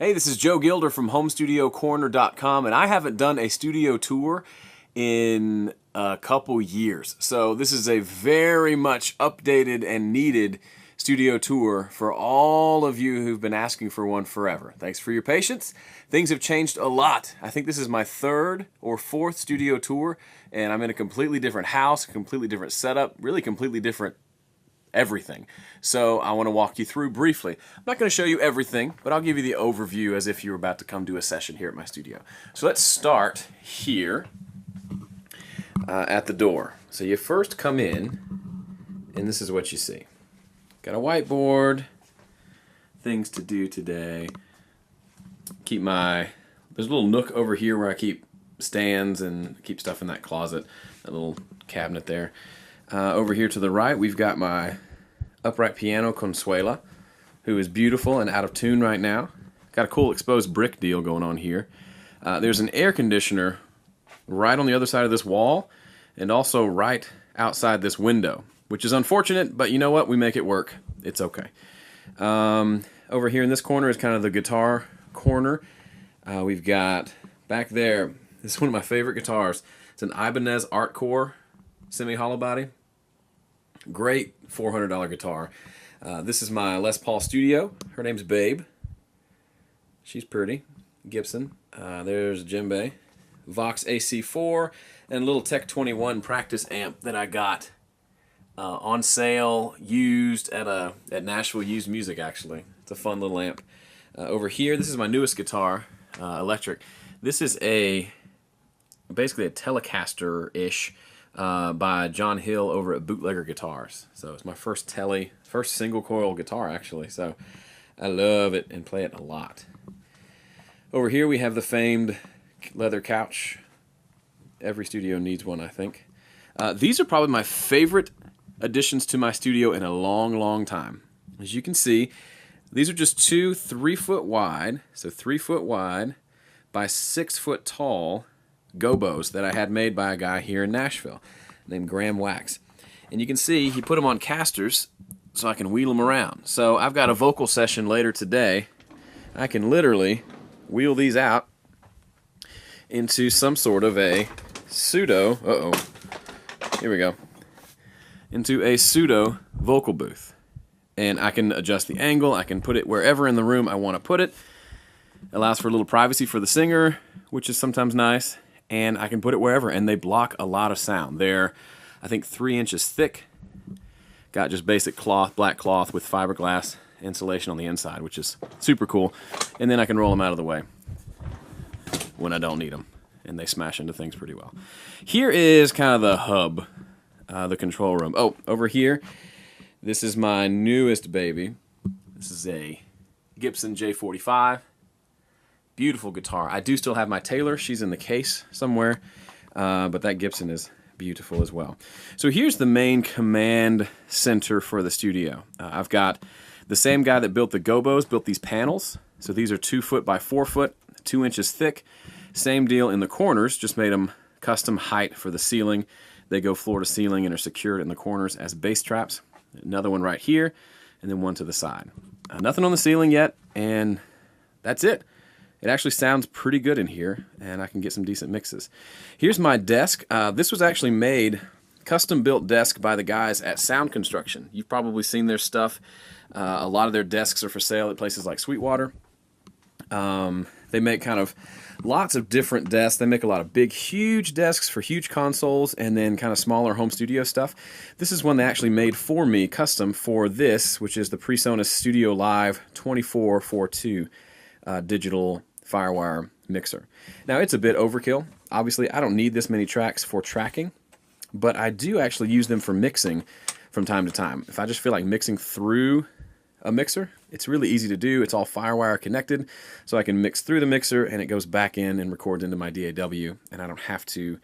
Hey, this is Joe Gilder from HomeStudioCorner.com, and I haven't done a studio tour in a couple years. So this is a very much updated and needed studio tour for all of you who've been asking for one forever. Thanks for your patience. Things have changed a lot. I think this is my third or fourth studio tour, and I'm in a completely different house, a completely different setup, really completely different everything. So I want to walk you through briefly. I'm not going to show you everything, but I'll give you the overview as if you were about to come do a session here at my studio. So let's start here at the door. So you first come in, and this is what you see. Got a whiteboard, things to do today. There's a little nook over here where I keep stands and keep stuff in that closet, that little cabinet there. Over here to the right, we've got my upright piano Consuela, who is beautiful and out of tune right now. Got a cool exposed brick deal going on here. There's an air conditioner right on the other side of this wall and also right outside this window, which is unfortunate, but you know what? We make it work. It's okay. Over here in this corner is kind of the guitar corner. We've got back there, this is one of my favorite guitars. It's an Ibanez Artcore semi-hollow body. Great $400 guitar. This is my Les Paul Studio. Her name's Babe. She's pretty. Gibson. There's a djembe. Vox AC4 and a little Tech 21 practice amp that I got on sale, used at Nashville Used Music, actually. It's a fun little amp. Over here, this is my newest guitar, electric. This is basically a Telecaster-ish by John Hill over at Bootlegger Guitars. So it's my first single coil guitar, actually. So I love it and play it a lot. Over here we have the famed leather couch. Every studio needs one, I think. These are probably my favorite additions to my studio in a long, long time. As you can see, these are just two 3-foot wide, so 3-foot wide by 6-foot tall gobos that I had made by a guy here in Nashville named Graham Wax. And you can see he put them on casters so I can wheel them around. So I've got a vocal session later today. I can literally wheel these out into some sort of a pseudo, here we go, into a pseudo vocal booth. And I can adjust the angle, I can put it wherever in the room I want to put it. Allows for a little privacy for the singer, which is sometimes nice. And I can put it wherever, and they block a lot of sound. They're, I think, 3 inches thick. Got just basic cloth, black cloth with fiberglass insulation on the inside, which is super cool. And then I can roll them out of the way when I don't need them, and they smash into things pretty well. Here is kind of the hub, the control room. Oh, over here, this is my newest baby. This is a Gibson J45. Beautiful guitar. I do still have my Taylor. She's in the case somewhere, but that Gibson is beautiful as well. So here's the main command center for the studio. I've got the same guy that built the gobos, built these panels. So these are 2-foot by 4-foot, 2 inches thick. Same deal in the corners, just made them custom height for the ceiling. They go floor to ceiling and are secured in the corners as bass traps. Another one right here, and then one to the side. Nothing on the ceiling yet, and that's it. It actually sounds pretty good in here, and I can get some decent mixes. Here's my desk. This was actually made, custom-built desk by the guys at Sound Construction. You've probably seen their stuff. A lot of their desks are for sale at places like Sweetwater. They make kind of lots of different desks. They make a lot of big, huge desks for huge consoles, and then kind of smaller home studio stuff. This is one they actually made for me, custom for this, which is the PreSonus Studio Live 2442 digital Firewire mixer. Now it's a bit overkill. Obviously I don't need this many tracks for tracking, but I do actually use them for mixing from time to time. If I just feel like mixing through a mixer, it's really easy to do. It's all Firewire connected, so I can mix through the mixer and it goes back in and records into my DAW, and I don't have to,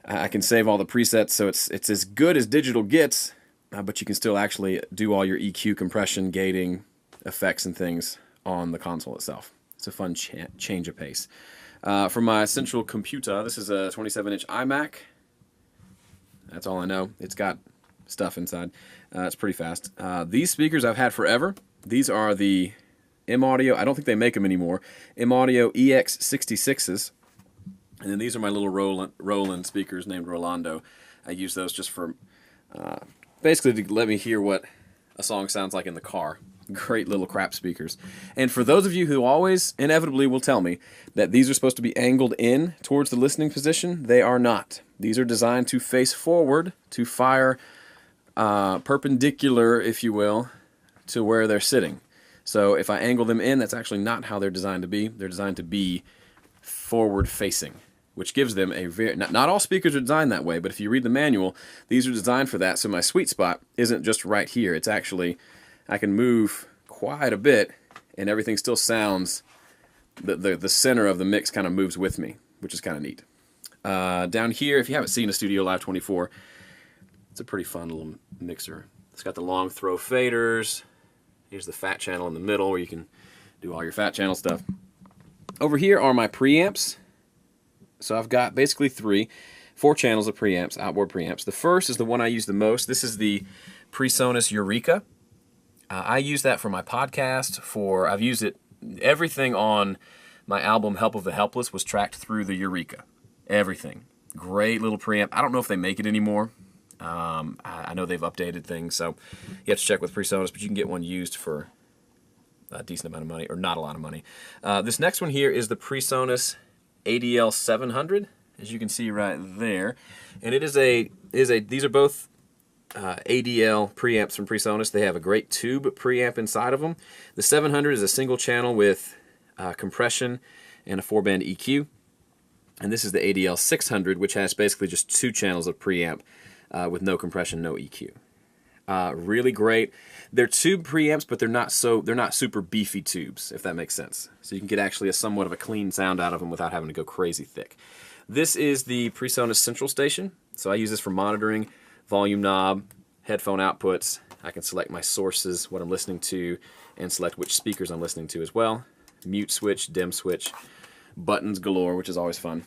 I can save all the presets, so it's as good as digital gets, but you can still actually do all your EQ, compression, gating, effects and things on the console itself. It's a fun change of pace. For my central computer, this is a 27-inch iMac. That's all I know. It's got stuff inside. It's pretty fast. These speakers I've had forever. These are the M-Audio, I don't think they make them anymore, M-Audio EX66s. And then these are my little Roland speakers named Rolando. I use those just for basically to let me hear what a song sounds like in the car. Great little crap speakers. And for those of you who always inevitably will tell me that these are supposed to be angled in towards the listening position, they are not. These are designed to face forward, to fire perpendicular, if you will, to where they're sitting. So if I angle them in, that's actually not how they're designed to be. They're designed to be forward facing, which gives them a very, not all speakers are designed that way, but if you read the manual, these are designed for that. So my sweet spot isn't just right here. It's actually, I can move quite a bit and everything still sounds, the center of the mix kind of moves with me, which is kind of neat. Down here, if you haven't seen a Studio Live 24, it's a pretty fun little mixer. It's got the long throw faders. Here's the fat channel in the middle where you can do all your fat channel stuff. Over here are my preamps. So I've got basically four channels of preamps, outboard preamps. The first is the one I use the most. This is the PreSonus Eureka. I use that for my podcast. I've used it, everything on my album Help of the Helpless was tracked through the Eureka. Everything. Great little preamp. I don't know if they make it anymore. I know they've updated things, so you have to check with PreSonus, but you can get one used for a decent amount of money, or not a lot of money. This next one here is the PreSonus ADL 700, as you can see right there, and these are both ADL preamps from PreSonus. They have a great tube preamp inside of them. The 700 is a single channel with compression and a 4-band EQ, and this is the ADL 600, which has basically just 2 channels of preamp with no compression, no EQ. Really great. They're tube preamps, but they're not super beefy tubes, if that makes sense. So you can get actually somewhat of a clean sound out of them without having to go crazy thick. This is the PreSonus Central Station. So I use this for monitoring, volume knob, headphone outputs. I can select my sources, what I'm listening to, and select which speakers I'm listening to as well. Mute switch, dim switch, buttons galore, which is always fun.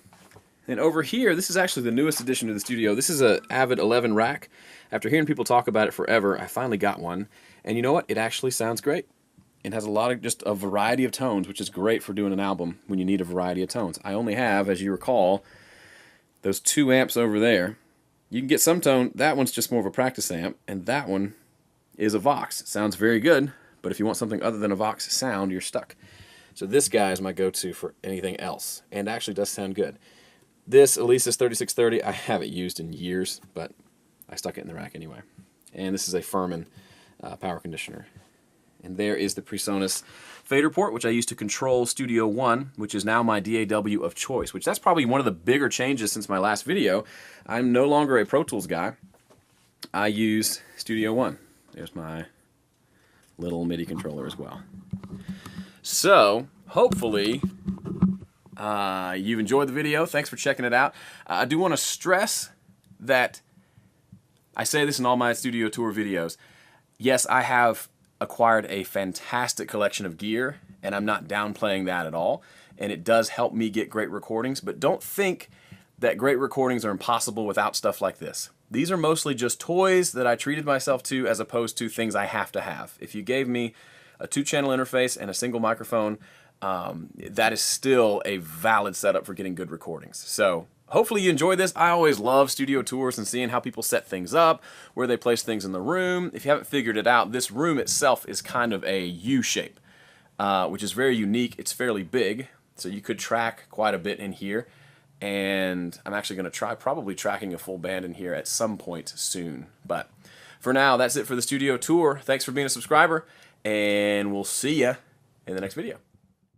And over here, this is actually the newest addition to the studio. This is a Avid 11 rack. After hearing people talk about it forever, I finally got one. And you know what? It actually sounds great. It has just a variety of tones, which is great for doing an album when you need a variety of tones. I only have, as you recall, those 2 amps over there. You can get some tone. That one's just more of a practice amp, and that one is a Vox. It sounds very good, but if you want something other than a Vox sound, you're stuck. So this guy is my go-to for anything else, and actually does sound good. This Alesis 3630, I haven't used in years, but I stuck it in the rack anyway. And this is a Furman power conditioner. And there is the PreSonus fader port, which I use to control Studio One, which is now my DAW of choice, which that's probably one of the bigger changes since my last video. I'm no longer a Pro Tools guy. I use Studio One. There's my little MIDI controller as well. So, hopefully, you've enjoyed the video. Thanks for checking it out. I do want to stress that I say this in all my studio tour videos. Yes, I have acquired a fantastic collection of gear, and I'm not downplaying that at all. And it does help me get great recordings, but don't think that great recordings are impossible without stuff like this. These are mostly just toys that I treated myself to as opposed to things I have to have. If you gave me a 2-channel interface and a single microphone, that is still a valid setup for getting good recordings. So hopefully you enjoyed this. I always love studio tours and seeing how people set things up, where they place things in the room. If you haven't figured it out, this room itself is kind of a U shape, which is very unique. It's fairly big, so you could track quite a bit in here. And I'm actually going to try probably tracking a full band in here at some point soon. But for now, that's it for the studio tour. Thanks for being a subscriber, and we'll see ya in the next video.